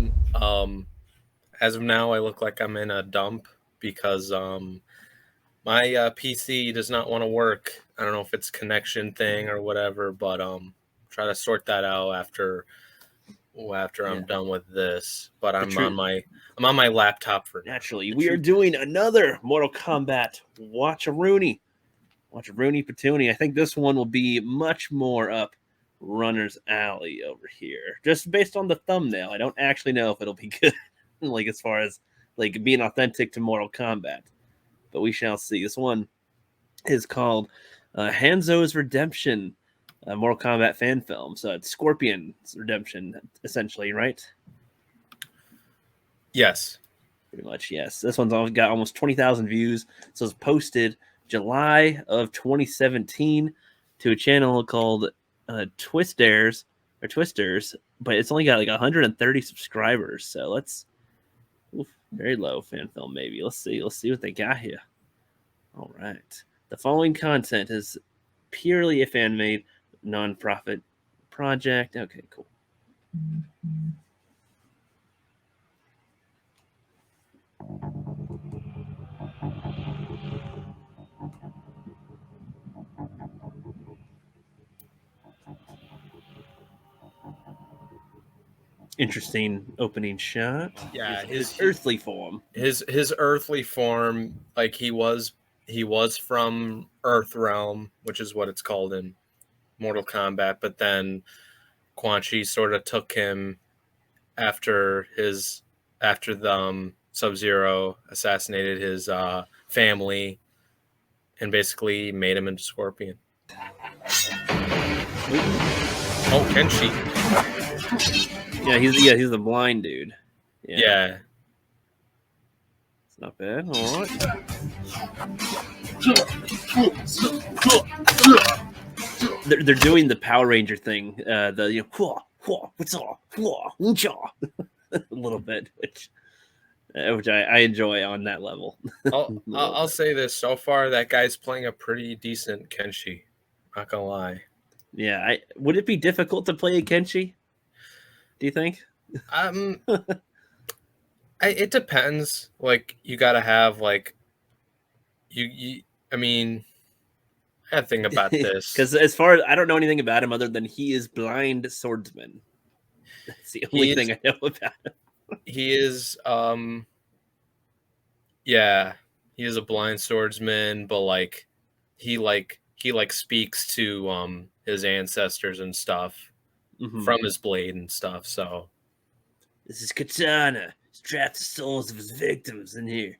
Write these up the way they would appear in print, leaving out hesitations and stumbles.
doing. As of now, I look like I'm in a dump because my PC does not want to work. I don't know if it's a connection thing or whatever, but try to sort that out after I'm done with this. But I'm on my laptop for now. Naturally, we are doing another Mortal Kombat Watch-a-Rooney. Watch-a-Rooney Patoonie. I think this one will be much more up Runner's Alley over here. Just based on the thumbnail. I don't actually know if it'll be good, like as far as like being authentic to Mortal Kombat. But we shall see. This one is called Hanzo's Redemption, a Mortal Kombat fan film. So it's Scorpion's redemption, essentially, right? Yes. Pretty much, yes. This one's got almost 20,000 views. So it's posted July of 2017 to a channel called Twisters, but it's only got like 130 subscribers. So let's very low fan film, maybe. Let's see what they got here. All right. The following content is purely a fan-made, non-profit project. Okay, cool. Interesting opening shot. Yeah, his earthly form. His earthly form, like he was from Earthrealm, which is what it's called in Mortal Kombat, but then Quan Chi sort of took him after the Sub-Zero assassinated his family and basically made him into Scorpion. Oh, Kenshi. Yeah, he's the blind dude. Yeah. It's not bad. All right. They're doing the Power Ranger thing. What's all? A little bit, which I enjoy on that level. I'll say this: so far, that guy's playing a pretty decent Kenshi. Not gonna lie. Yeah, would it be difficult to play a Kenshi? Do you think? It depends. Like, you gotta have like you. I mean, I gotta think about this because as far as I don't know anything about him other than he is blind swordsman. That's the only thing I know about him. He is yeah, he is a blind swordsman, but like he speaks to his ancestors and stuff from his blade and stuff. So this is Katana. He's trapped the souls of his victims in here.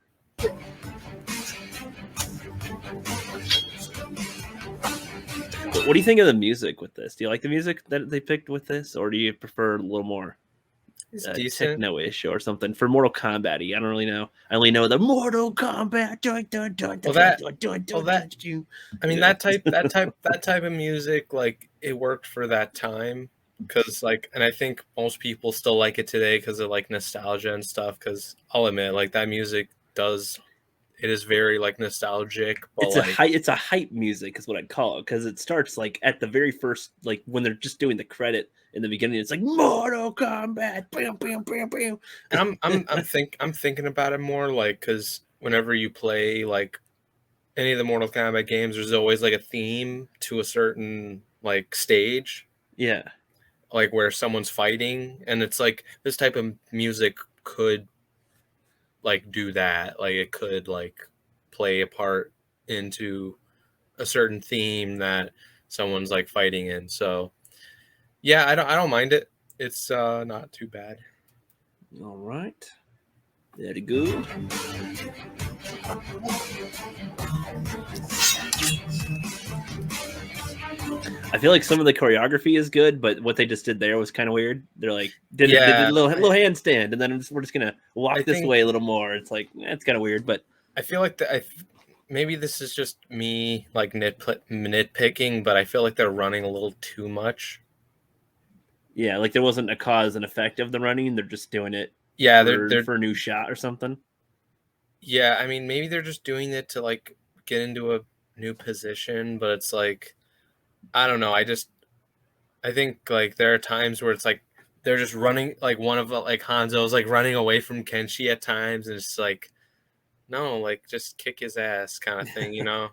What do you think of the music with this? Do you like the music that they picked with this, or do you prefer a little more techno-ish or something for Mortal Kombat-y? I don't really know. I only know the Mortal Kombat. I mean, that type of music, like, it worked for that time. Because, like, and I think most people still like it today because of, like, nostalgia and stuff. Because I'll admit, like, that music it is very, like, nostalgic. But it's a hype music is what I'd call it, because it starts, like, at the very first, like, when they're just doing the credit in the beginning. It's like Mortal Kombat. Bam, bam, bam, bam. And I'm thinking about it more, like, because whenever you play, like, any of the Mortal Kombat games, there's always, like, a theme to a certain, like, stage. Yeah. Like, where someone's fighting, and it's like this type of music could, like, do that. Like, it could, like, play a part into a certain theme that someone's, like, fighting in. So yeah, I don't mind it. It's not too bad. All right, very good. I feel like some of the choreography is good, but what they just did there was kind of weird. They're like, did a little handstand, and then we're just gonna walk this way a little more. It's like, it's kind of weird, but I feel like maybe this is just me, like, nitpicking, but I feel like they're running a little too much. Yeah, like there wasn't a cause and effect of the running. They're just doing it. Yeah, they're for a new shot or something. Yeah, I mean, maybe they're just doing it to, like, get into a new position, but it's like, I don't know. I think, like, there are times where it's like they're just running, like one of like Hanzo's like running away from Kenshi at times, and it's like, no, like just kick his ass kind of thing, you know.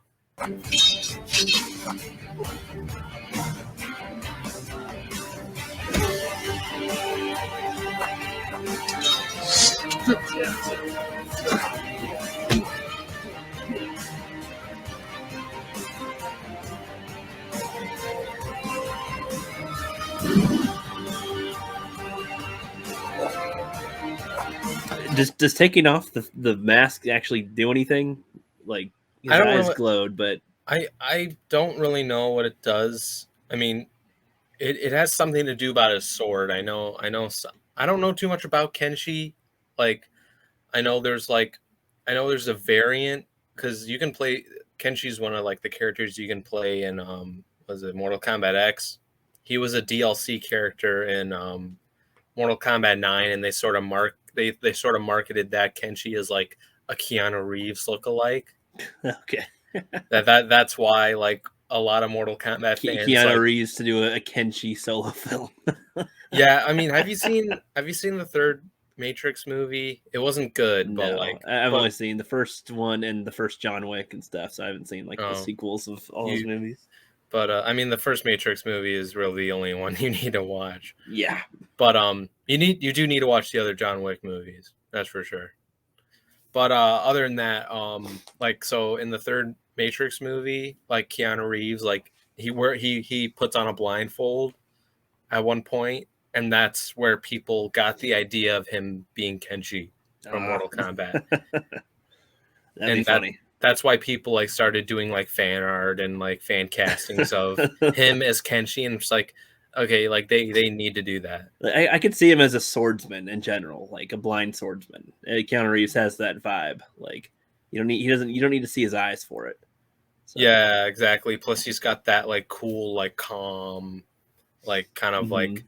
Does taking off the mask actually do anything? Like his I don't eyes really, glowed, but I don't really know what it does. I mean, it has something to do about his sword. I know. I don't know too much about Kenshi. Like, I know there's like, I know there's a variant because you can play. Kenshi's one of like the characters you can play in was it Mortal Kombat X? He was a DLC character in Mortal Kombat 9, and they sort of they sort of marketed that Kenshi as like a Keanu Reeves lookalike. okay. That's why like a lot of Mortal Kombat fans Keanu like. Reeves to do a Kenshi solo film. Yeah, I mean, have you seen the third Matrix movie? It wasn't good, but No, like, I've but only seen the first one and the first John Wick and stuff, so I haven't seen like the oh, sequels of all those you, movies. but I mean, the first Matrix movie is really the only one you need to watch. Yeah, But you do need to watch the other John Wick movies. That's for sure. But other than that, like so in the third Matrix movie, like Keanu Reeves, like he puts on a blindfold at one point, and that's where people got the idea of him being Kenshi from Mortal Kombat. that'd be And funny. that's why people like started doing like fan art and like fan castings of him as Kenshi, and it's like, okay, like they need to do that. I could see him as a swordsman in general, like a blind swordsman. Keanu Reeves has that vibe. Like you don't need to see his eyes for it. So. Yeah, exactly. Plus he's got that like cool, like calm, like kind of like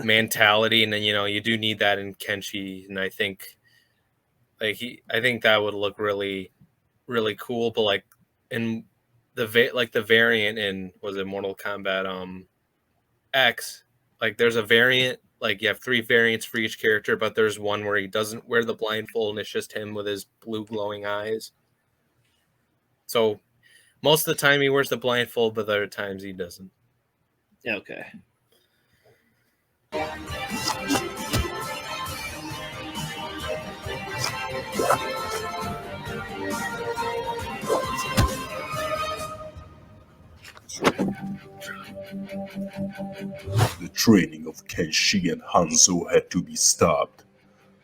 mentality, and then you do need that in Kenshi, and I think I think that would look really really cool. But like in the variant in, was it Mortal Kombat X, like there's a variant, like you have 3 variants for each character, but there's one where he doesn't wear the blindfold and it's just him with his blue glowing eyes. So most of the time he wears the blindfold, but other times he doesn't. Okay. The training of Kenshi and Hanzo had to be stopped.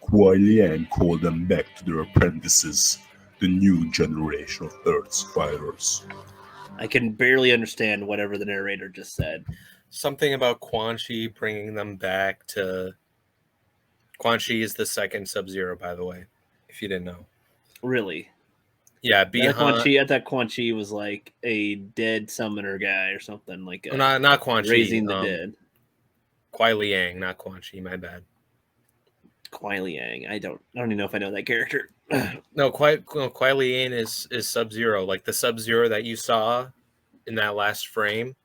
Kuai Liang called them back to their apprentices, the new generation of Earth's fighters. I can barely understand whatever the narrator just said. Something about Quan Chi bringing them back to. Quan Chi is the second Sub-Zero, by the way, if you didn't know. Really? Yeah, I thought Quan Chi was like a dead summoner guy or something, like not Quan Chi. raising the dead. Kuai Liang, not Quan Chi. My bad. Kuai Liang. I don't even know if I know that character. No, Kuai Liang is Sub-Zero. Like the Sub-Zero that you saw in that last frame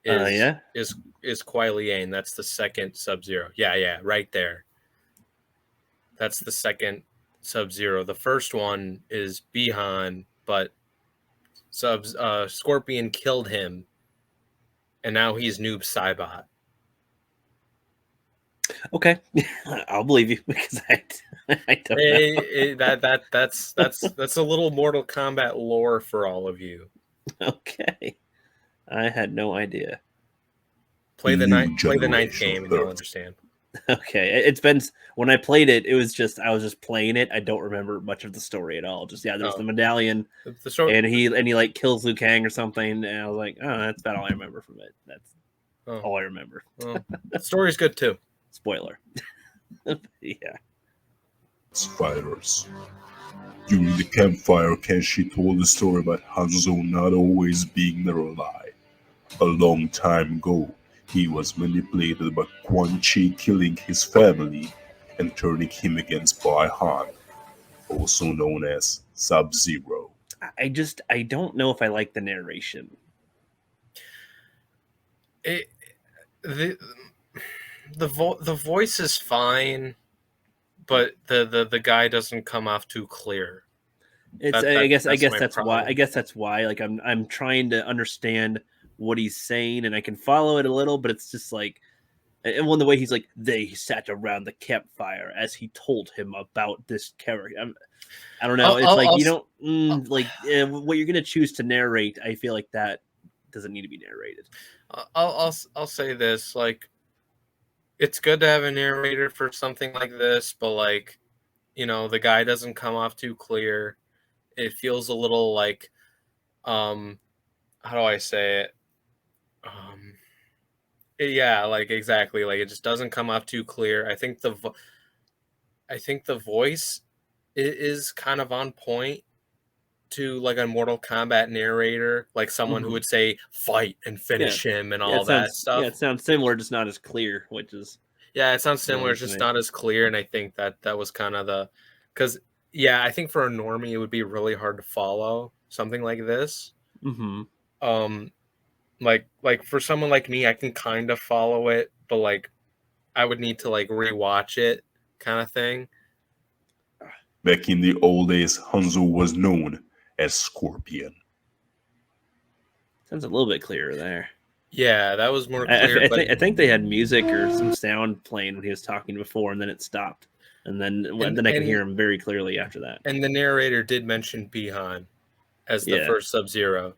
is Kuai Liang. That's the second Sub-Zero. Yeah, right there. That's the second Sub-Zero. The first one is Bihan, but Scorpion killed him, and now he's Noob Saibot. Okay, I'll believe you because I don't know. That's a little Mortal Kombat lore for all of you. Okay, I had no idea. Play the ninth game and you'll understand. Okay, it's been when I played it. It was just I was just playing it. I don't remember much of the story at all. Just there's the medallion, and he like kills Liu Kang or something, and I was like, oh, that's about all I remember from it. That's all I remember. Well, the story's good too. Spoiler. Yeah. Fighters. During the campfire, Kenshi told the story about Hanzo not always being their ally. A long time ago, he was manipulated by Quan Chi killing his family and turning him against Bai Han, also known as Sub-Zero. I don't know if I like the narration. The voice is fine, but the guy doesn't come off too clear. It's That- I guess that's my that's why problem. like I'm trying to understand what he's saying and I can follow it a little, but it's just like, and one the way he's like, they sat around the campfire as he told him about this character. I don't know. It's like you don't what you're gonna choose to narrate. I feel like that doesn't need to be narrated. I'll say this, like, it's good to have a narrator for something like this, but like, you know, the guy doesn't come off too clear. It feels a little like, how do I say it? Yeah, like exactly, like it just doesn't come off too clear. I think the voice is kind of on point to like a Mortal Kombat narrator, like someone who would say fight and finish him and all that stuff. Yeah, it sounds similar, just not as clear, which is Yeah, it sounds similar, it's just not as clear, and I think that was kind of because yeah, I think for a normie it would be really hard to follow something like this. Like for someone like me, I can kind of follow it, but like I would need to like rewatch it, kind of thing. Back in the old days, Hanzo was known as Scorpion. Sounds a little bit clearer there. Yeah, that was more clear. I think they had music or some sound playing when he was talking before, and then it stopped, and then I could hear him very clearly after that. And the narrator did mention Bihan as the first Sub-Zero.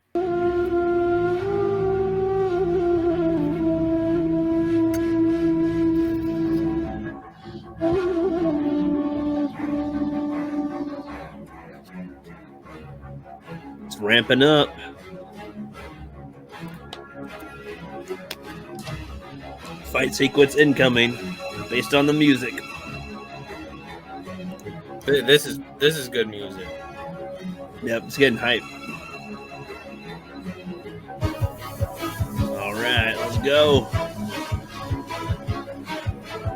It's ramping up. Fight sequence incoming, based on the music. This is good music. Yep, it's getting hype. All right, let's go.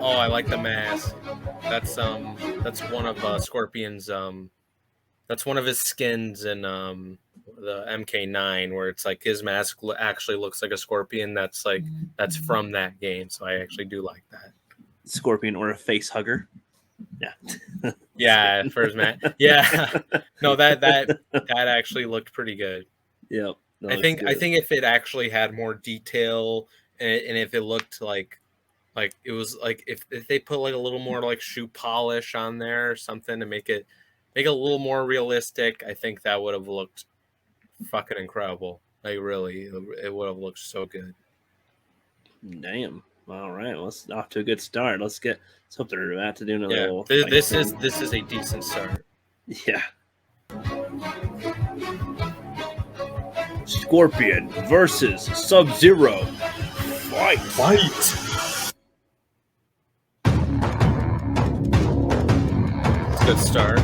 Oh, I like the mask. That's one of Scorpion's that's one of his skins in the MK9, where it's like his mask actually looks like a scorpion. That's from that game, so I actually do like that. Scorpion or a face hugger. Yeah. Yeah, for his mask. Yeah. No, that actually looked pretty good. Yep. No, I think if it actually had more detail and if it looked like it was like if they put like a little more like shoe polish on there or something to make it a little more realistic, I think that would have looked fucking incredible. Like really, it would have looked so good. Damn. All right, well, it's off to a good start. Let's hope they're about to do another little. This is a decent start. Yeah. Scorpion versus Sub-Zero. Fight. Good start.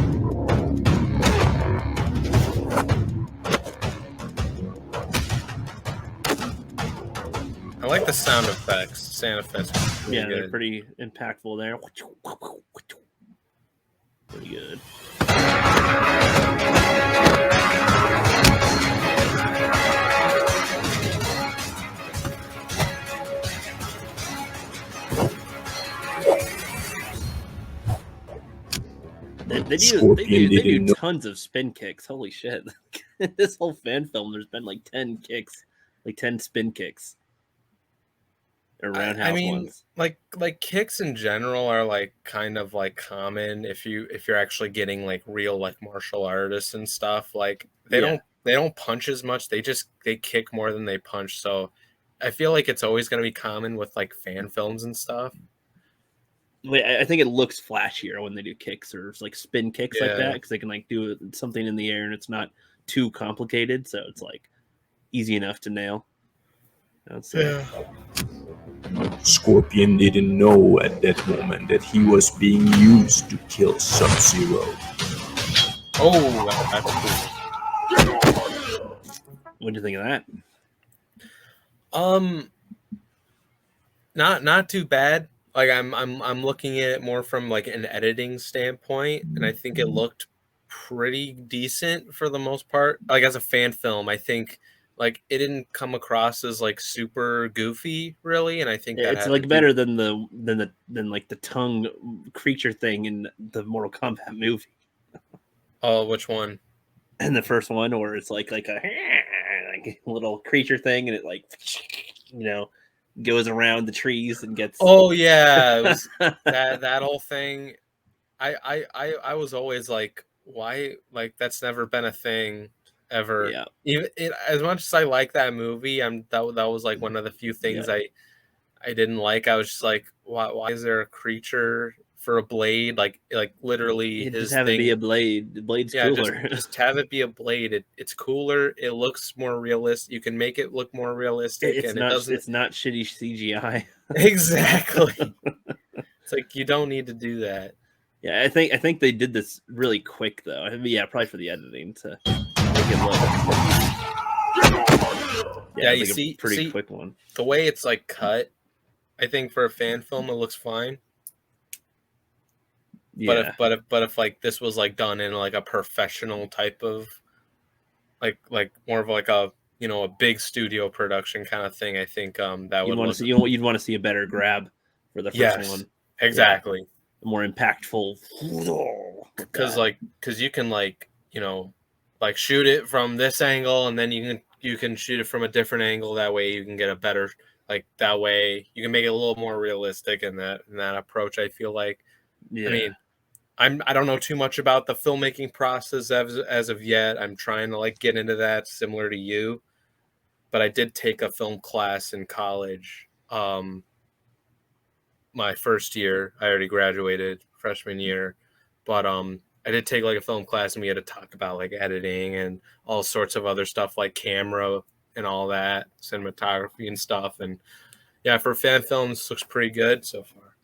I like the sound effects. Sound effects. Yeah, they're pretty impactful there. Pretty good. They do tons of spin kicks. Holy shit. This whole fan film, there's been like 10 kicks, like 10 spin kicks. Or roundhouse ones. Like kicks in general are like kind of like common if you're actually getting like real like martial artists and stuff. Like they don't punch as much. They kick more than they punch. So I feel like it's always going to be common with like fan films and stuff. I think it looks flashier when they do kicks or like spin kicks like that because they can like do something in the air and it's not too complicated, so it's like easy enough to nail. Scorpion didn't know at that moment that he was being used to kill Sub-Zero. Oh, that's cool. What do you think of that? Not too bad. Like I'm looking at it more from like an editing standpoint, and I think it looked pretty decent for the most part. Like as a fan film, I think like it didn't come across as like super goofy, really, and I think that It's had like to better than like the tongue creature thing in the Mortal Kombat movie. Oh, which one? And the first one, where it's like a little creature thing, and it like goes around the trees and gets. Oh yeah, it was that whole thing. I was always like, why? Like that's never been a thing ever. Yeah. Even as much as I like that movie, that was like one of the few things I didn't like. I was just like, why is there a creature for a blade? Like literally Just his have it thing. be a blade. The blade's cooler. Just have it be a blade. It's cooler. It looks more realistic. You can make it look more realistic, It's and it doesn't. It's not shitty CGI. Exactly. It's like you don't need to do that. Yeah, I think they did this really quick though. I mean, yeah, probably for the editing to make it look. Yeah, you like see, a pretty quick one. The way it's like cut, I think for a fan film it looks fine. Yeah. But if like this was like done in like a professional type of like more of like a a big studio production kind of thing, I think that would look. You'd want to see a better grab for the first one. Exactly. Yeah. More impactful. Because you can like shoot it from this angle, and then you can shoot it from a different angle. That way you can get a better that way you can make it a little more realistic in that approach. I feel like. Yeah. I mean, I don't know too much about the filmmaking process as of yet. I'm trying to get into that, similar to you. But I did take a film class in college. My first year, I already graduated freshman year, but I did take a film class, and we had to talk about editing and all sorts of other stuff, like camera and all that, cinematography and stuff. And yeah, for fan films, looks pretty good so far.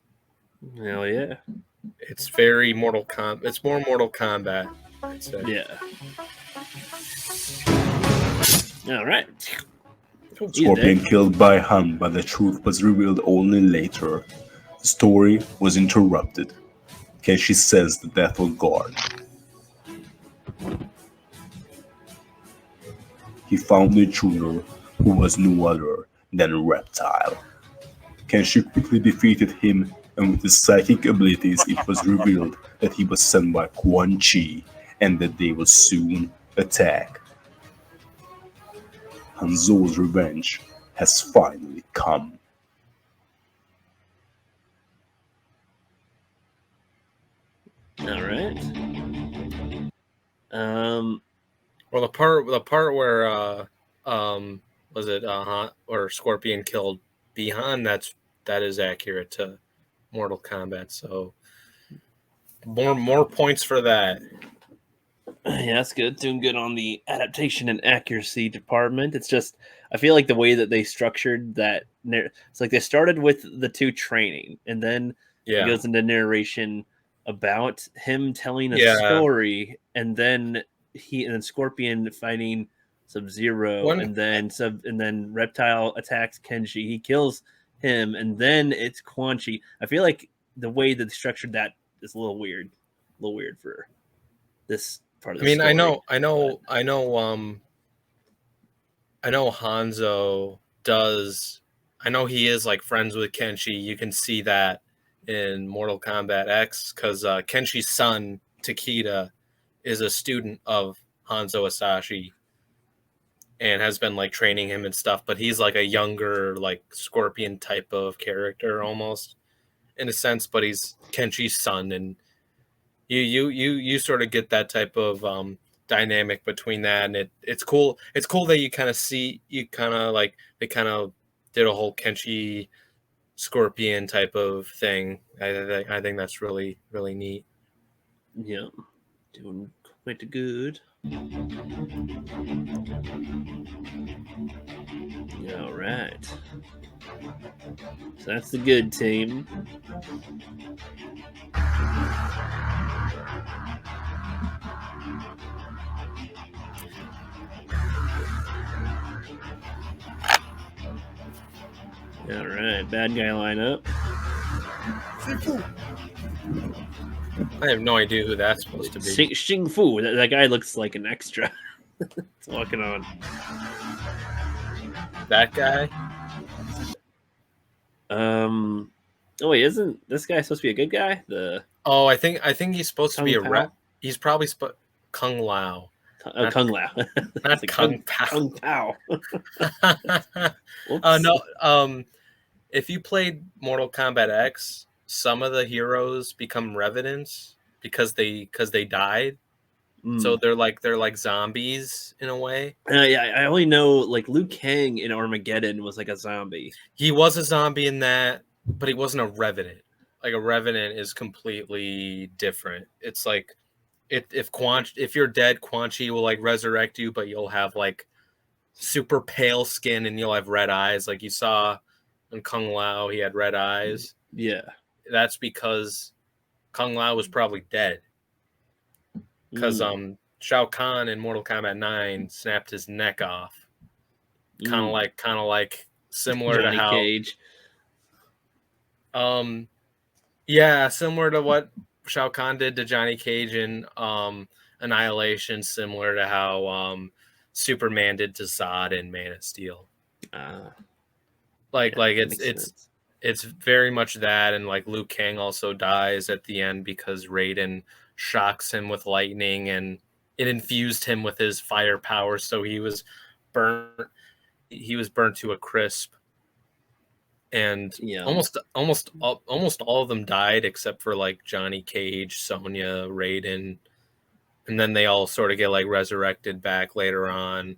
Hell yeah. It's very Mortal Kombat. It's more Mortal Kombat, I'd say. Yeah. All right. Scorpion killed by Han, but the truth was revealed only later. The story was interrupted. Kenshi says the death will guard. He found the intruder, who was no other than a reptile. Kenshi quickly defeated him, and with his psychic abilities it was revealed that he was sent by Quan Chi and that they will soon attack. Hanzo's revenge has finally come. All right. Well, the part where was it or Scorpion killed Bihan, that is accurate to Mortal Kombat. So more points for that. Yeah, that's good. Doing good on the adaptation and accuracy department. It's just I feel like the way that they structured that, it's like they started with the two training, and then it goes into narration about him telling a story, and then Scorpion fighting Sub-Zero, and then Reptile attacks Kenshi. He kills him, and then it's Quan Chi. I feel like the way that they structured that is a little weird for this part of the story. I know Hanzo does. I know he is friends with Kenshi. You can see that in Mortal Kombat X, because Kenshi's son Takeda is a student of Hanzo Asashi and has been training him and stuff. But he's a younger Scorpion type of character almost, in a sense. But he's Kenshi's son, and you sort of get that type of dynamic between that, and it's cool. It's cool that you kind of see they kind of did a whole Kenshi Scorpion type of thing. I think that's really, really neat. Yeah, doing quite good. All right, so that's the good team. All right, bad guy lineup. I have no idea who that's supposed to be. Xing Fu. That guy looks like an extra. It's walking on. That guy. Oh wait, isn't this guy supposed to be a good guy? The Oh, I think he's supposed to be a Kung rep. Pao? He's probably Kung Lao, Oh, not- Kung Lao. not It's like Kung Pao. Kung Pao. No. If you played Mortal Kombat X, some of the heroes become revenants because they died. So they're like zombies in a way. Yeah, I only know like Liu Kang in Armageddon was like a zombie. He was a zombie in that, but he wasn't a revenant. Like a revenant is completely different. It's like if you're dead, Quan Chi will like resurrect you, but you'll have like super pale skin and you'll have red eyes. Like you saw in Kung Lao, he had red eyes. Yeah, That's because Kung Lao was probably dead. Because Shao Kahn in Mortal Kombat 9 snapped his neck off. Kind of like similar Johnny to how Cage. Yeah, similar to what Shao Kahn did to Johnny Cage in Annihilation, similar to how Superman did to Zod in Man of Steel. Like it's very much that, and like Liu Kang also dies at the end because Raiden shocks him with lightning and it infused him with his fire power, so he was burnt to a crisp. And almost all of them died except for like Johnny Cage, Sonya, Raiden, and then they all sort of get like resurrected back later on.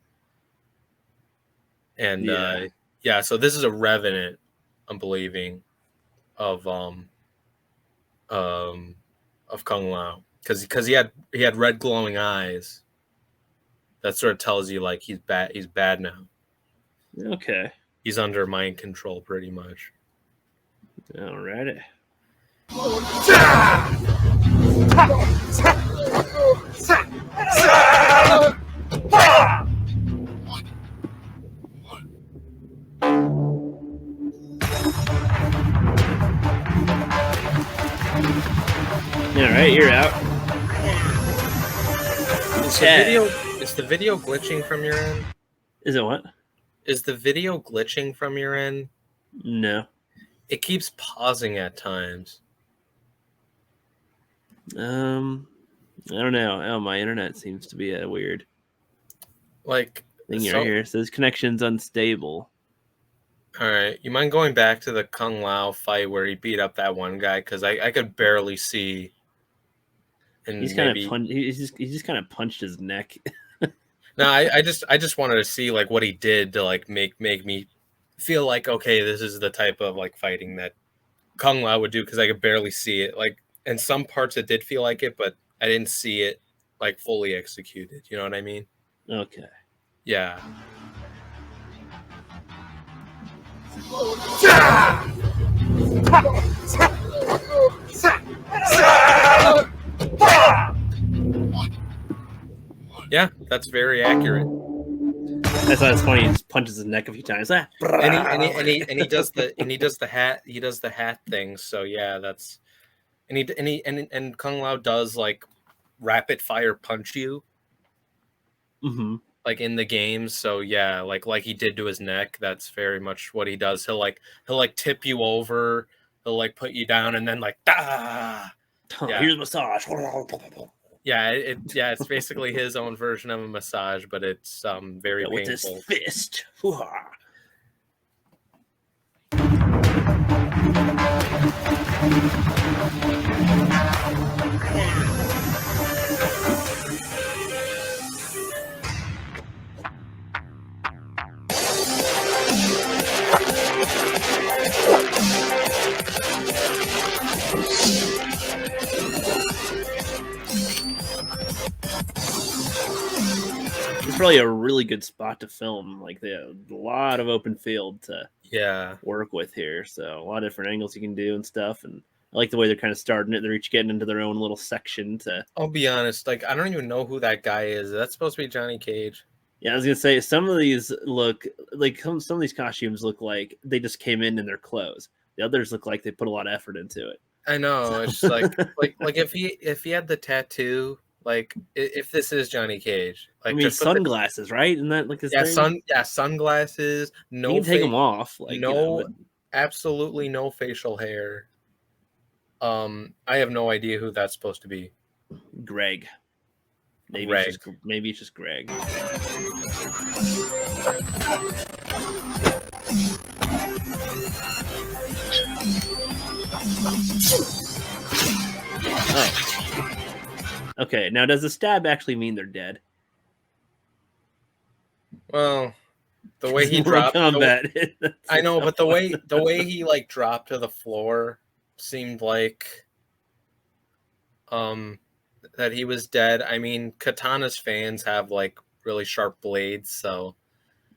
And so this is a revenant, I'm believing, of Kung Lao because he had red glowing eyes. That sort of tells you like he's bad now. Okay. He's under mind control pretty much. Alrighty. Alright, you're out. Is the video glitching from your end? Is it what? Is the video glitching from your end? No. It keeps pausing at times. I don't know. Oh, my internet seems to be a weird like thing right here. It says connection's unstable. All right, you mind going back to the Kung Lao fight where he beat up that one guy? Because I could barely see. And he's kind of he just kind of punched his neck. No, I just wanted to see like what he did to like make me feel like, okay, this is the type of like fighting that Kung Lao would do, because I could barely see it. Like in some parts it did feel like it, but I didn't see it like fully executed. You know what I mean? Okay. Yeah. Yeah, that's very accurate. That's why it's funny. He just punches his neck a few times. And he does the hat thing. So yeah, that's and Kung Lao does like rapid fire punch you, like in the game. So yeah, like he did to his neck. That's very much what he does. He'll tip you over. He'll like put you down and then like yeah. Here's a massage. Yeah, it's basically his own version of a massage, but it's very painful. With his fist. It's probably a really good spot to film. Like they have a lot of open field to work with here. So a lot of different angles you can do and stuff. And I like the way they're kind of starting it. They're each getting into their own little section to. I'll be honest, like I don't even know who that guy is. That's supposed to be Johnny Cage. Yeah, I was gonna say some of these look like some of these costumes look like they just came in their clothes. The others look like they put a lot of effort into it. I know. It's like like if he had the tattoo Like if this is Johnny Cage, like I mean, just put the sunglasses, right? Isn't that like his thing? sunglasses, You no can take them off, like no, but absolutely no facial hair. I have no idea who that's supposed to be. Greg. Maybe Greg. it's just Greg. Oh. Okay, now does the stab actually mean they're dead? Well, the way he Mortal dropped, Kombat. I know, but the way he like dropped to the floor seemed like that he was dead. I mean, Katana's fans have like really sharp blades, so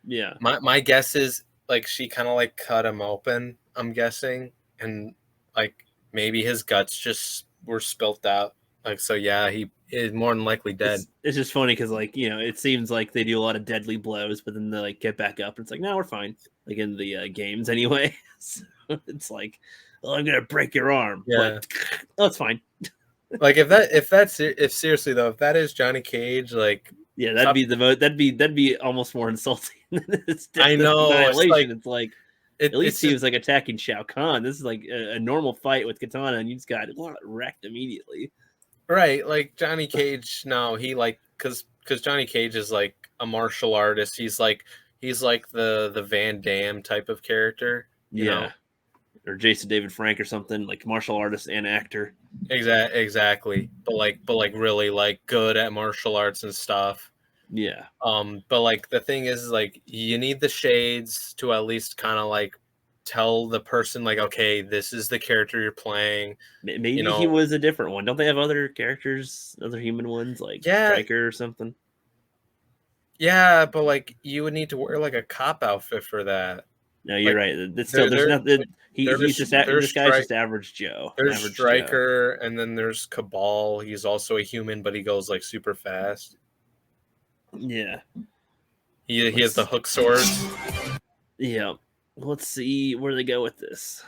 yeah. My guess is like she kind of like cut him open, I'm guessing, and like maybe his guts just were spilt out. Like so, yeah, he is more than likely dead. It's just funny because like it seems like they do a lot of deadly blows, but then they like get back up. And it's like, no, we're fine. Like in the games anyway. So it's like, oh, I'm gonna break your arm. Yeah, but, oh, it's fine. Like if seriously though, if that is Johnny Cage, like yeah, that'd be almost more insulting than it's I know Annihilation. It's like at least he was like attacking Shao Kahn. This is like a normal fight with Katana, and you just got wrecked immediately. Right, like Johnny Cage. No, he like because Johnny Cage is like a martial artist. He's like the Van Damme type of character. You know? Or Jason David Frank or something, like martial artist and actor. Exactly. But like really like good at martial arts and stuff. Yeah. But like the thing is like you need the shades to at least kind of like tell the person like, okay, this is the character you're playing. Maybe he was a different one. Don't they have other characters, other human ones, like Striker or something? Yeah, but like you would need to wear like a cop outfit for that. No, you're right. There's nothing. This guy's just average Joe. There's average Striker, and then there's Cabal. He's also a human, but he goes like super fast. Yeah. He has the hook sword. Yeah. Let's see where they go with this.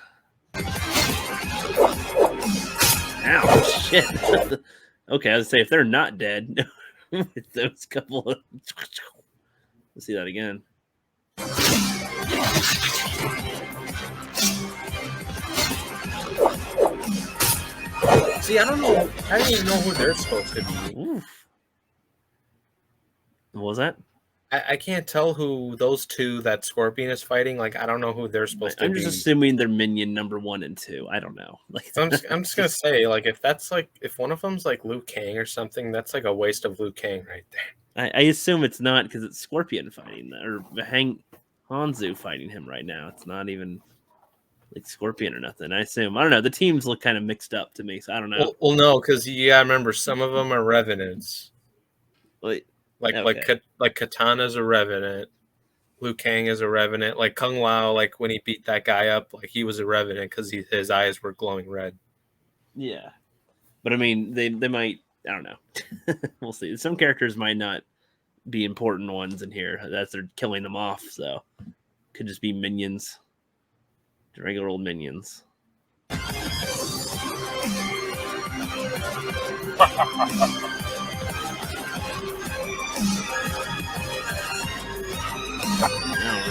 Ow, shit. Okay, I was say if they're not dead, with those couple of let's see that again. See, I don't know. I don't even know who they're supposed to be. Oof. What was that? I can't tell who those two that Scorpion is fighting. Like, I don't know who they're supposed to be. I'm just assuming they're minion number 1 and 2. I don't know. Like, I'm just gonna say, like, if one of them's like Liu Kang or something, that's like a waste of Liu Kang right there. I assume it's not because it's Scorpion fighting or Hanzo fighting him right now. It's not even like Scorpion or nothing. I assume. I don't know. The teams look kind of mixed up to me, so I don't know. Well no, because I remember some of them are Revenants. Like Katana's a Revenant, Liu Kang is a Revenant. Like Kung Lao, like when he beat that guy up, like he was a Revenant because his eyes were glowing red. Yeah, but I mean, they might. I don't know. We'll see. Some characters might not be important ones in here as they're killing them off. So could just be minions, regular old minions.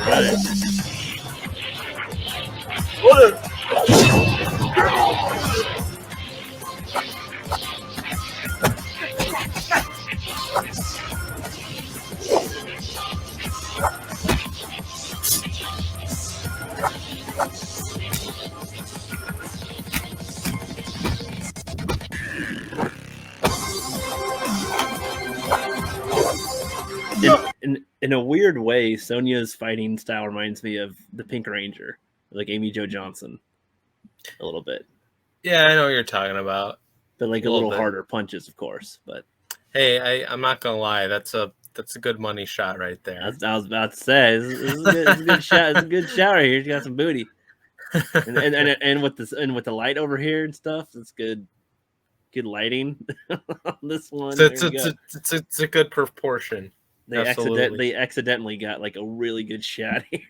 Alright. In a weird way, Sonya's fighting style reminds me of the Pink Ranger, like Amy Jo Johnson, a little bit. Yeah, I know what you're talking about. But like a little harder punches, of course. But hey, I'm not gonna lie, that's a good money shot right there. I was about to say, this is a good shot. It's a good shot right here. She's got some booty, and with the light over here and stuff, it's good. Good lighting on this one. It's a good proportion. They accidentally got like a really good shot here.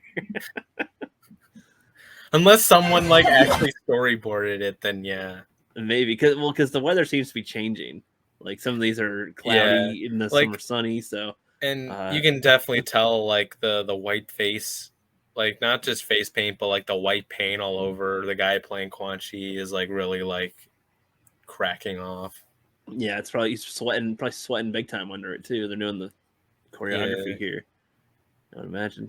Unless someone like actually storyboarded it, then yeah, maybe because the weather seems to be changing. Like some of these are cloudy, and some are sunny. So, and you can definitely tell like the white face, like not just face paint, but like the white paint all over the guy playing Quan Chi is like really like cracking off. Yeah, it's probably probably sweating big time under it too. They're doing the choreography here. I would imagine.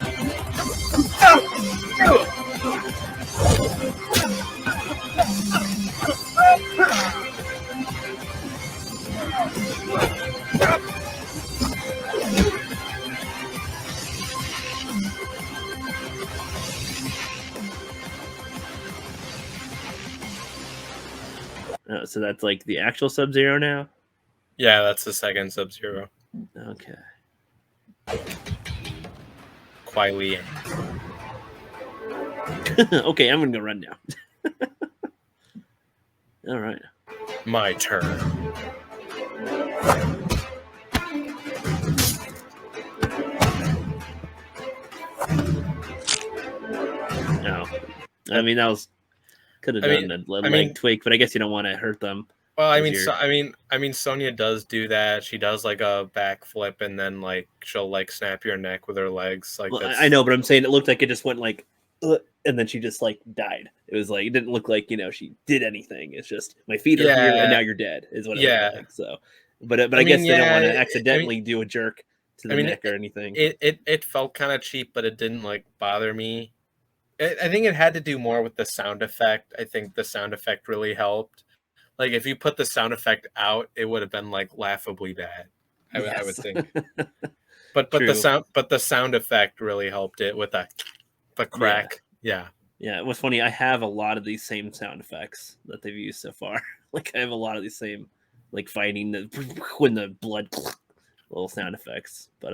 So that's like the actual Sub-Zero now? Yeah, that's the second Sub-Zero. Okay. Kuai Li. Okay, I'm gonna go run now. All right. My turn. No. I mean, that was could have done a leg tweak, but I guess you don't want to hurt them. Well, I mean, Sonya does do that. She does like a backflip, and then like she'll like snap your neck with her legs. Like well, I know, but I'm saying it looked like it just went like, and then she just like died. It was like it didn't look like she did anything. It's just my feet are here, and now you're dead. Is what it looked like. So, but I guess they don't want to accidentally do a jerk to the neck or anything. It felt kind of cheap, but it didn't like bother me. I think it had to do more with the sound effect. I think the sound effect really helped. Like if you put the sound effect out, it would have been like laughably bad. I would think. But the sound effect really helped it with the crack. Yeah. Yeah, it was funny. I have a lot of these same sound effects that they've used so far. Like I have a lot of these same like fighting when the blood little sound effects. But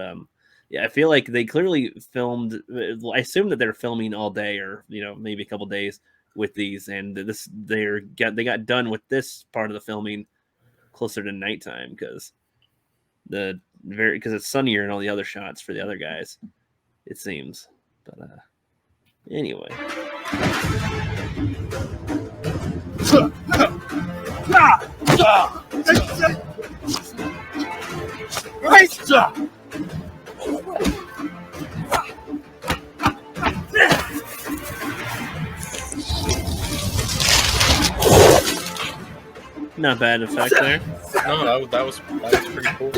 yeah, I feel like they clearly filmed. I assume that they're filming all day, or maybe a couple days with these, and they got done with this part of the filming closer to nighttime because it's sunnier in all the other shots for the other guys, it seems. But anyway. Not bad effect there. No, that was pretty cool.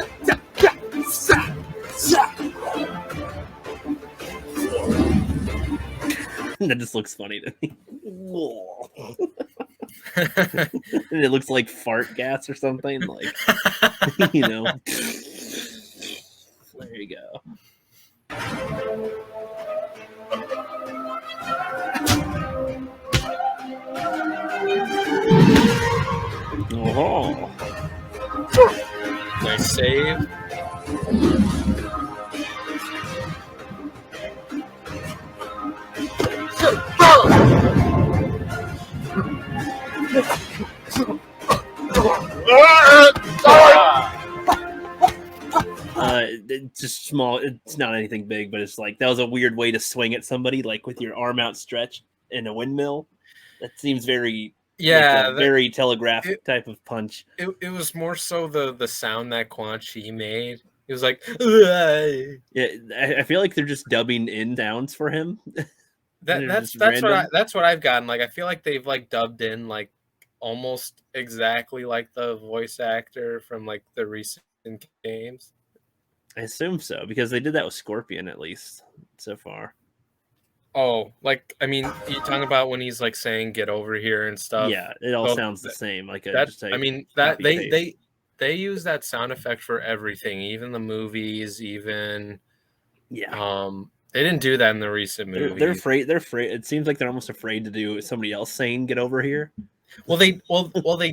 That just looks funny to me. And it looks like fart gas or something. Like, there you go. Oh. Nice save. It's just small. It's not anything big, but it's like that was a weird way to swing at somebody, like with your arm outstretched in a windmill. That seems very very telegraph type of punch. It was more so the sound that Quan Chi made. It was like, ugh. Yeah, I feel like they're just dubbing in downs for him. That's what I've gotten. Like I feel like they've like dubbed in like almost exactly like the voice actor from like the recent games. I assume so because they did that with Scorpion at least so far. Oh, like I mean, you talking about when he's like saying "get over here" and stuff. Yeah, it all sounds the same. Like they use that sound effect for everything, even the movies, even they didn't do that in the recent movies. They're afraid. It seems like they're almost afraid to do somebody else saying "get over here." Well, they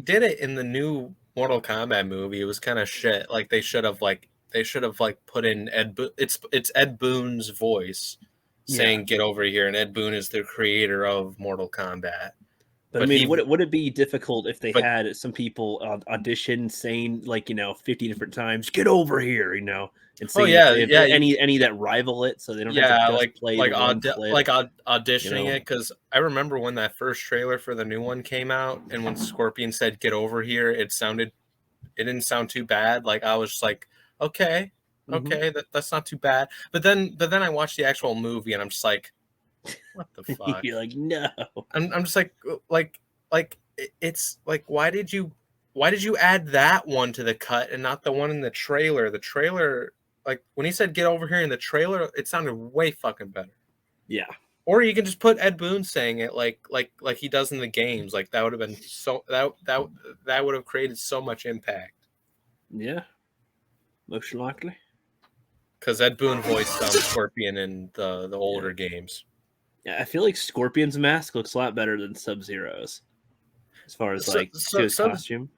did it in the new Mortal Kombat movie. It was kind of shit. Like they should have put in it's Ed Boon's voice saying "get over here," and Ed Boon is the creator of Mortal Kombat. But I mean, would it be difficult if they had some people audition saying 50 different times "get over here," and saying any that rival it, so they don't have to just play auditioning it? Because I remember when that first trailer for the new one came out, and when Scorpion said "get over here," it sounded it didn't sound too bad. Like I was just like, okay, that's not too bad. But then I watched the actual movie and I'm just like, what the fuck? You're like, no. I'm just like it's like why did you add that one to the cut and not the one in the trailer? The trailer, like when he said get over here in the trailer, it sounded way fucking better. Yeah. Or you can just put Ed Boon saying it like he does in the games. Like that would have been so that would have created so much impact. Yeah. Most likely. Because Ed Boon voiced Scorpion in the older games. Yeah, I feel like Scorpion's mask looks a lot better than Sub-Zero's. As far as to his costume.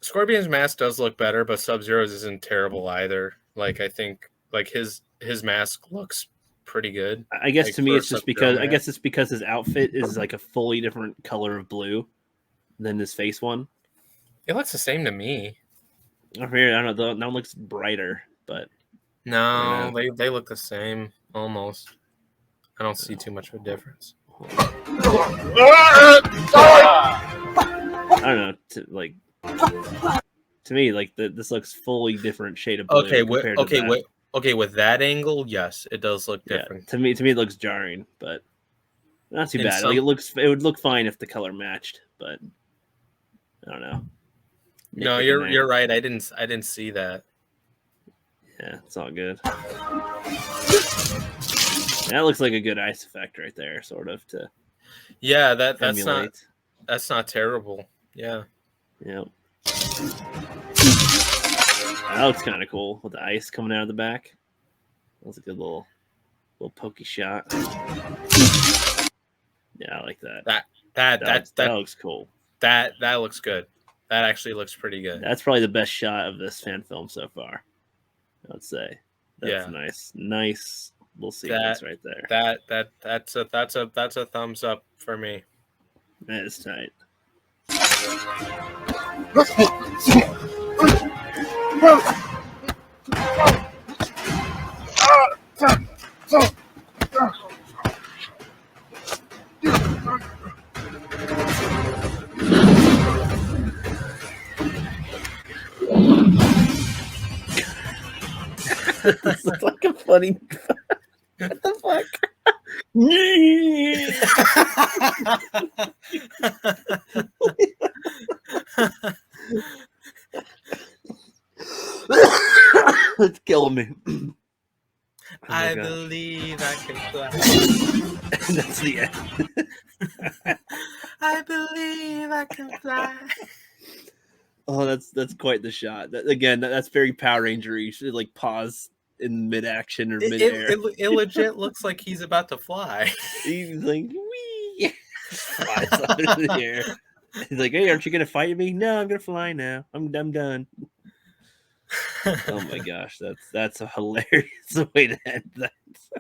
Scorpion's mask does look better, but Sub-Zero's isn't terrible either. Like I think like his mask looks pretty good. I guess like, to me it's just because his outfit is like a fully different color of blue than his face one. It looks the same to me. Over here, I don't know. That one looks brighter, but no, they look the same almost. I don't see too much of a difference. I don't know. To me, like this looks fully different shade of blue. Okay, with that angle, yes, it does look different. Yeah, to me, it looks jarring, but not too bad. Like it would look fine if the color matched, but I don't know. No, you're right. I didn't see that. Yeah, it's all good. That looks like a good ice effect right there, sort of to. Yeah, that's not terrible. Yeah. Yeah. That looks kind of cool with the ice coming out of the back. That was a good little pokey shot. Yeah, I like that. That looks cool. That looks good. That actually looks pretty good. That's probably the best shot of this fan film so far, I would say. That's nice little sequence right there. That's a thumbs up for me. That is tight. This looks like a funny. What the fuck? It's killing me. I believe I can fly. That's the end. I believe I can fly. Oh, that's quite the shot. That's very Power Ranger. You should like pause in mid action or mid air. It legit looks like he's about to fly. He's like, wee, flies up in the air. He's like, hey, aren't you gonna fight me? No, I'm gonna fly now. I'm done. Oh my gosh, that's a hilarious way to end that.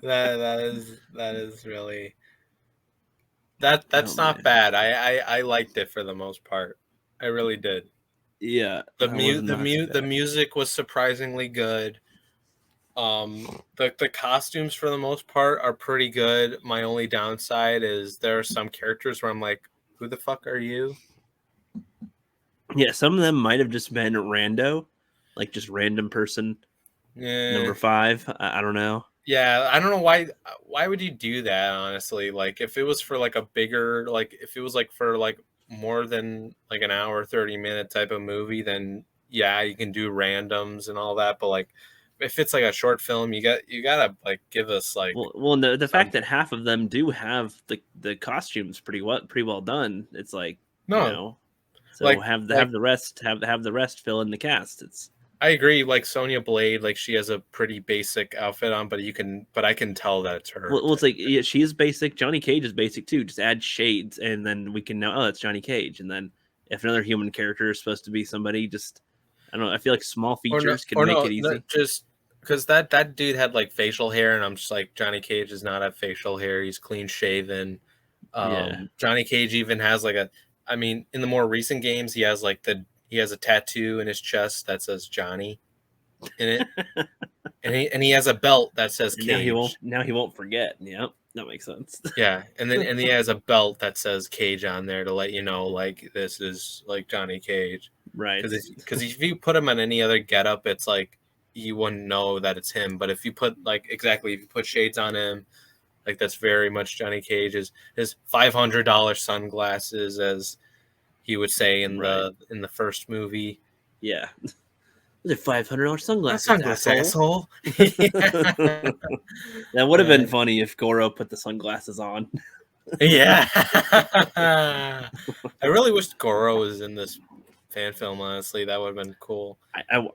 that is really that's not bad. I liked it for the most part. I really did. Yeah, the music was surprisingly good. The costumes for the most part are pretty good. My only downside is there are some characters where I'm like, who the fuck are you? Yeah, some of them might have just been rando, like just random person. Yeah. Number 5. I don't know. Yeah, I don't know why would you do that, honestly? Like if it was for like a bigger, like if it was like for like more than like an hour 30-minute type of movie, then yeah, you can do randoms and all that, but like if it's like a short film, you gotta like give us like the fact that half of them do have the costumes pretty well done. It's like no, you know, so like have the rest fill in the cast. I agree. Like Sonya Blade, like she has a pretty basic outfit on, but I can tell that it's her. Well, it's like she is basic. Johnny Cage is basic too. Just add shades, and then we can know. Oh, it's Johnny Cage. And then if another human character is supposed to be somebody, just I don't know. I feel like small features can make it easy. Just because that dude had like facial hair, and I'm just like Johnny Cage does not have facial hair. He's clean shaven. Johnny Cage even has like I mean, in the more recent games, he has a tattoo in his chest that says Johnny in it, and he has a belt that says Cage. Now he won't forget. Yep, that makes sense. Yeah, and he has a belt that says Cage on there to let you know like this is like Johnny Cage. Right. Because if you put him on any other getup, it's like you wouldn't know that it's him. But if you put if you put shades on him, like that's very much Johnny Cage. His $500 sunglasses, as he would say in the first movie. Yeah. They're $500 sunglasses, Sunglass asshole. That would have been funny if Goro put the sunglasses on. Yeah. I really wish Goro was in this fan film, honestly. That would have been cool.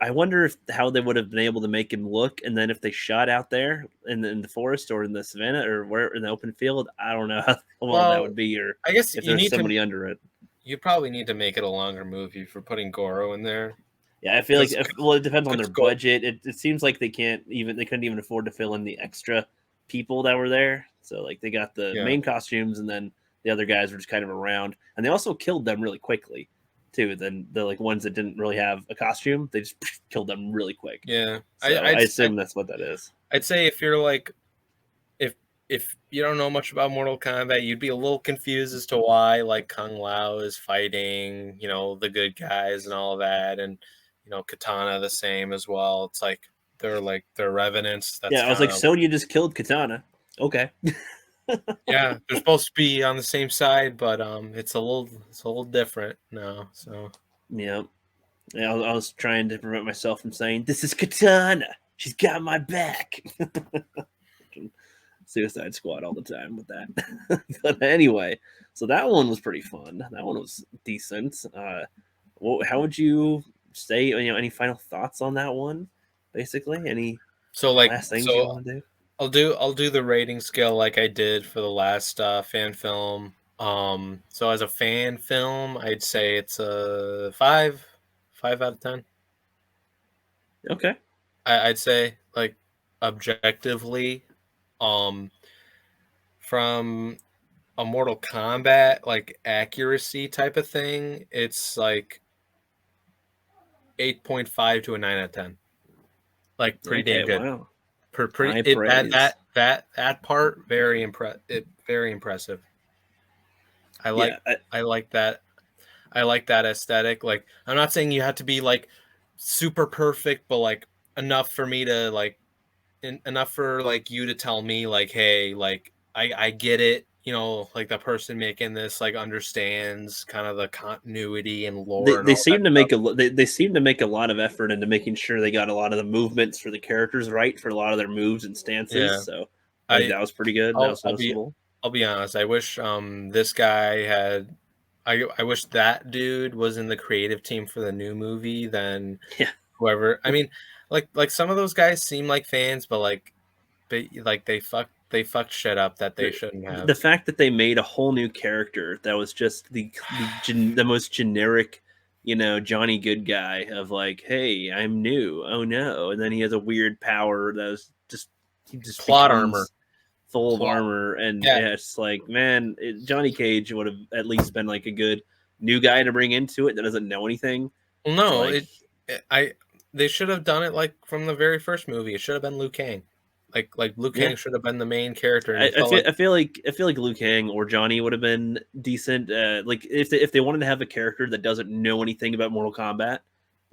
I wonder how they would have been able to make him look, and then if they shot out there in the forest or in the savannah or where in the open field, I don't know how well that would be, or I guess if you there's need somebody under it. You probably need to make it a longer movie for putting Goro in there. Yeah, I feel like it depends on their budget. It seems like they couldn't even afford to fill in the extra people that were there. So like they got the main costumes, and then the other guys were just kind of around, and they also killed them really quickly too. Then the like ones that didn't really have a costume, they just killed them really quick. Yeah, so I assume that's what that is. I'd say if you're like, if you don't know much about Mortal Kombat, you'd be a little confused as to why like Kung Lao is fighting, the good guys and all of that, and Katana the same as well. It's like they're revenants. That's I was like, so you just killed Katana? Okay. Yeah, they're supposed to be on the same side, but it's a little different now. So yeah, I was trying to prevent myself from saying this is Katana. She's got my back. Suicide Squad all the time with that. But anyway, so that one was pretty fun. That one was decent. How would you say? Any final thoughts on that one? Basically, any last things you want to do? I'll do the rating scale like I did for the last fan film. So as a fan film, I'd say it's a 5 out of 10. Okay. I'd say like objectively, from a Mortal Kombat like accuracy type of thing, it's like 8.5 to a 9 out of 10. Like pretty damn good. Wow. That part very impressive. I like that. I like that aesthetic. Like, I'm not saying you have to be like super perfect, but like enough for me to like enough for like you to tell me like, hey, like I get it. Like the person making this like understands kind of the continuity and lore. They seem to make they seem to make a lot of effort into making sure they got a lot of the movements for the characters right for a lot of their moves and stances. Yeah. So I think that was pretty good. That was noticeable. I'll be honest. I wish this guy had. I wish that dude was in the creative team for the new movie than whoever. I mean, like some of those guys seem like fans, but they fucked shit up that they shouldn't have. The fact that they made a whole new character that was just the most generic, Johnny Good guy of like, hey, I'm new. Oh no, and then he has a weird power that was just plot armor. Full of armor, and it's like, man, Johnny Cage would have at least been like a good new guy to bring into it that doesn't know anything. Well, no, they should have done it like from the very first movie. It should have been Liu Kang. Like Liu Kang should have been the main character. I feel like Liu Kang or Johnny would have been decent. Like if they wanted to have a character that doesn't know anything about Mortal Kombat,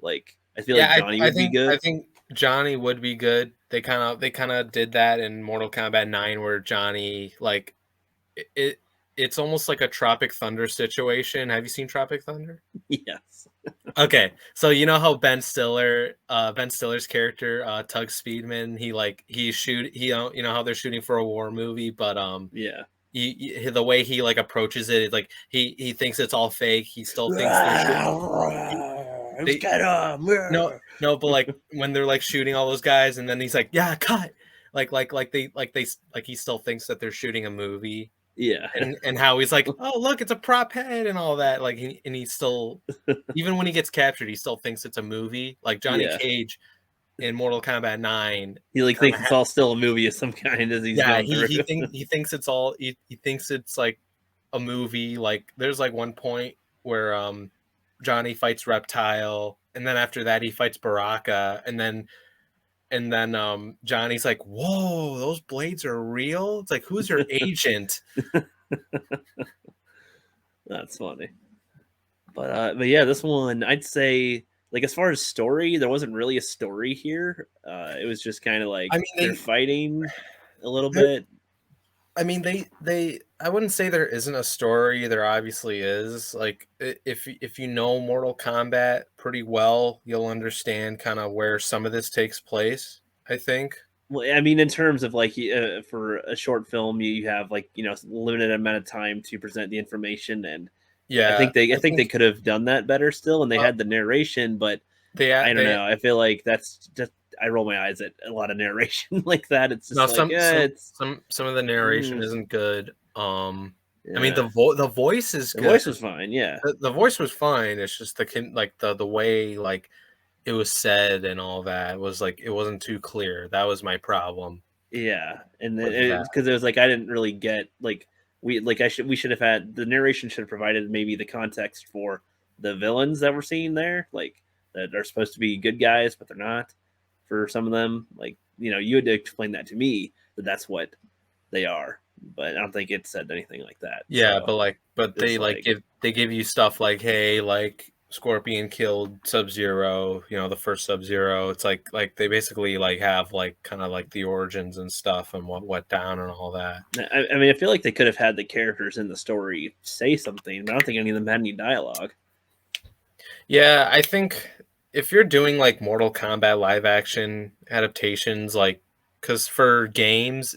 like I feel like Johnny would be good. I think Johnny would be good. They kind of did that in Mortal Kombat 9, where Johnny like it's almost like a Tropic Thunder situation. Have you seen Tropic Thunder? Yes. Okay, so you know how Ben Stiller's character, Tug Speedman, you know how they're shooting for a war movie, but the way he like approaches it, like he thinks it's all fake. He still thinks no, but like when they're like shooting all those guys, and then he's like, yeah, cut, like he still thinks that they're shooting a movie. Yeah, and how he's like, oh look, it's a prop head and all that. Like he still, even when he gets captured, he still thinks it's a movie. Like Johnny Cage in Mortal Kombat 9, he like thinks it's all still a movie of some kind as he's going through. he thinks it's all he thinks it's like a movie. Like there's like one point where Johnny fights Reptile, and then after that he fights Baraka, and then Johnny's like, whoa, those blades are real? It's like, who's your agent? That's funny. But yeah, this one I'd say, like, as far as story, there wasn't really a story here. It was just kind of like I mean, they're they fighting a little there- bit. I mean, they. I wouldn't say there isn't a story. There obviously is. Like, if you know Mortal Kombat pretty well, you'll understand kind of where some of this takes place. I think. Well, I mean, in terms of like for a short film, you have like limited amount of time to present the information, and I Yeah, think they I I think they think could have done that better still, and they uh, had the narration, but I don't they know. I feel like that's just I roll my eyes at a lot of narration like that. It's no just like it's some of the narration mm, isn't good. I mean yeah. the voice is The good. voice was fine, yeah, The voice was fine. It's just like the way like it was said and all that was like it wasn't too clear. That was my problem yeah, and then with that. because it was like I didn't really get like we should have had the narration should have provided maybe the context for the villains that we're seeing there, like that are supposed to be good guys but they're not for some of them. Like you had to explain that to me that that's what they are, but I don't think it said anything like that. Yeah, So but it's they like like give you stuff like hey like Scorpion killed Sub-Zero, the first Sub-Zero. It's like they basically like have like kind of like the origins and stuff and what went down and all that. I mean I feel like they could have had the characters in the story say something, but I don't think any of them had any dialogue. Yeah, I think if you're doing like Mortal Kombat live action adaptations, like, because for games,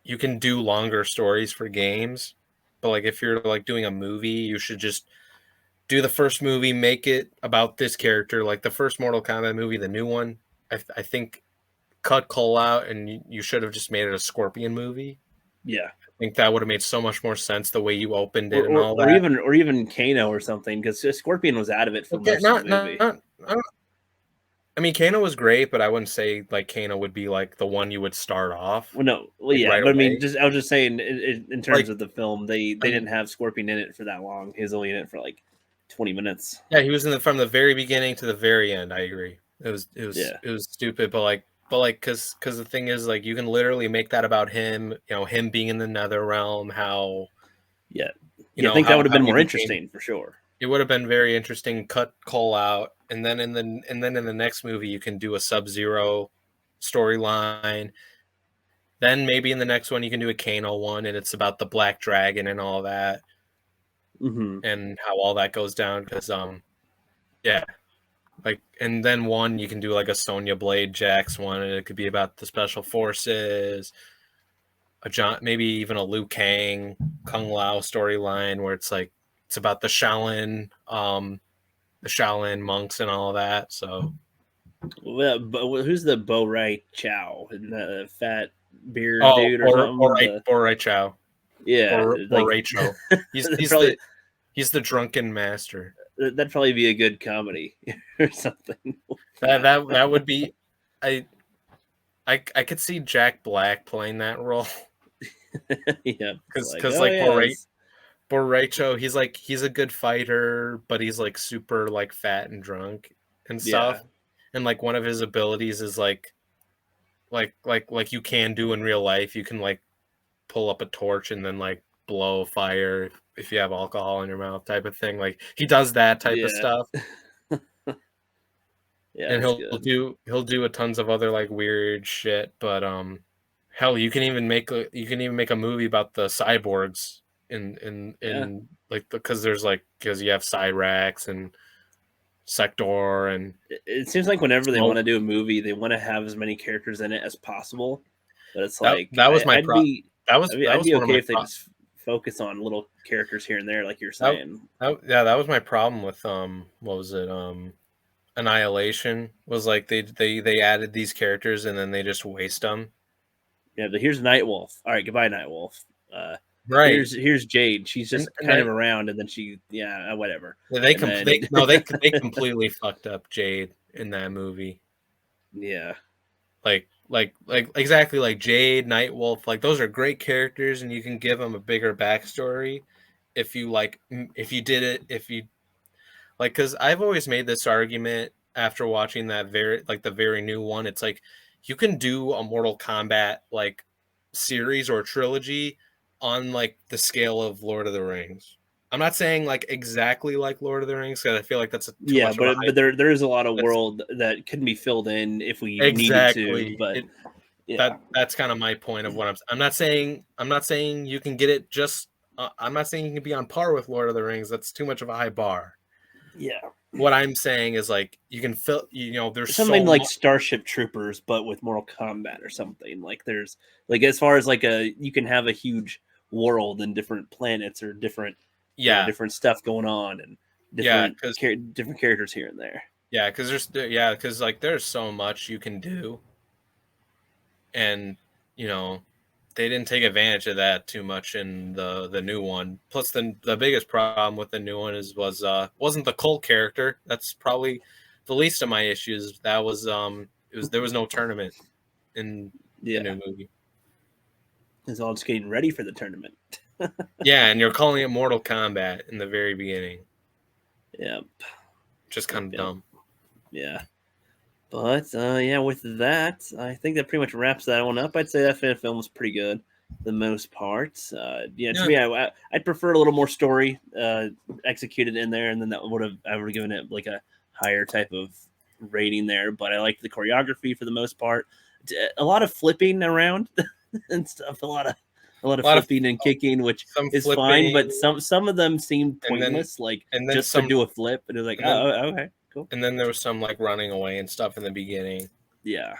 you can do longer stories for games, but like if you're like doing a movie, you should just do the first movie, make it about this character, like the first Mortal Kombat movie, the new one. I think cut Cole out, and you should have just made it a Scorpion movie. Yeah. I think that would have made so much more sense the way you opened or, it and or, all or that. even or even Kano or something because Scorpion was out of it for Okay, most of the movie. I mean, Kano was great, but I wouldn't say like Kano would be like the one you would start off Well, no, well, like yeah, right but I mean, away. just I was just saying in terms Like, of the film, they I mean, didn't have Scorpion in it for that long. He was only in it for like 20 minutes. yeah, he was from the very beginning to the very end. I agree. Yeah, It was stupid, but because the thing is like you can literally make that about him. Him being in the Nether Realm, how yeah, yeah. I think that would have how been he more became. interesting for sure. It would have been very interesting. Cut Cole out, and then in the next movie you can do a Sub-Zero storyline. Then maybe in the next one you can do a Kano one, and it's about the Black Dragon and all that, Hmm. and how all that goes down. Because yeah, like, and then one you can do like a Sonya Blade Jax one, and it could be about the special forces, a John, maybe even a Liu Kang, Kung Lao storyline where it's like it's about the Shaolin monks and all that. So Well, but who's the Bo Rai Chow, the fat beard dude or something? Borai Chow, Yeah, like Borai that'd probably he's the drunken master. that'd probably be a good comedy or something. That would be, I I could see Jack Black playing that role Yeah, it's like because oh like yeah, Borracho, he's a good fighter, but he's like super like fat and drunk and yeah. stuff. And like one of his abilities is like you can do in real life. You can like pull up a torch and then like blow fire if you have alcohol in your mouth type of thing. Like he does that type of Yeah, stuff. yeah, And that's good. he'll do a tons of other like weird shit, but hell, you can even make a movie about the cyborgs Yeah, in like because you have Cyrax and Sector and it seems like whenever they want Smoke. to do a movie, they want to have as many characters in it as possible. But it's That like that was my I'd pro be that I'd was be one of okay my if they just focus on little characters here and there, like you're that, saying. that was my problem with what was it Annihilation was like they added these characters and then they just waste them. Yeah, but here's Nightwolf. All right, goodbye, Nightwolf. Right. Here's Jade. She's just And kind of around, and then whatever. And then they completely fucked up Jade in that movie. yeah, Like exactly like Jade, Nightwolf, like those are great characters and you can give them a bigger backstory if you if you did it if you like cuz I've always made this argument after watching that the very new one. It's like you can do a Mortal Kombat like series or trilogy on like the scale of Lord of the Rings. I'm not saying like exactly like Lord of the Rings because I feel like that's too Yeah, much of a but there is a lot of That's- world that can be filled in if we needed exactly. to. But yeah, That's kind of my point of what I'm not saying you can get it just I'm not saying you can be on par with Lord of the Rings. That's too much of a high bar. yeah, What I'm saying is like you can fill, you know, there's something so like much. Starship Troopers, but with Mortal Kombat or something. Like there's like as far as like you can have a huge world and different planets or different Yeah, different stuff going on and yeah, different because different characters here and there. because like there's so much you can do, and you know they didn't take advantage of that too much in the new one. Plus, the biggest problem with the new one wasn't the cult character. That's probably the least of my issues. That was there was no tournament in the Yeah, new movie. it's all just getting ready for the tournament. Yeah, and you're calling it Mortal Kombat in the very beginning. Yeah, Just kind of Yep. dumb. yeah. But yeah, with that, I think that pretty much wraps that one up. I'd say that film was pretty good, the most part. Yeah, to Yeah. me, I'd prefer a little more story executed in there, and then I would have given it like a higher type of rating there. But I liked the choreography for the most part. A lot of flipping around and stuff. A lot of A lot of flipping and kicking, which some is flipping, fine. But some of them seemed and then pointless, like and then just some to do a flip, and it was like, and then oh, okay, cool. and then there was some like running away and stuff in the beginning. Yeah,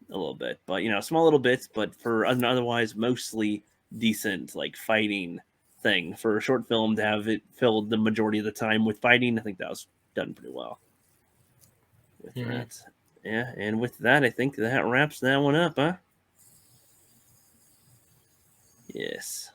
a little bit, but small little bits, but for an otherwise mostly decent like fighting thing for a short film to have it filled the majority of the time with fighting, I think that was done pretty well. With that, yeah, and with that, I think that wraps that one up, huh? Yes.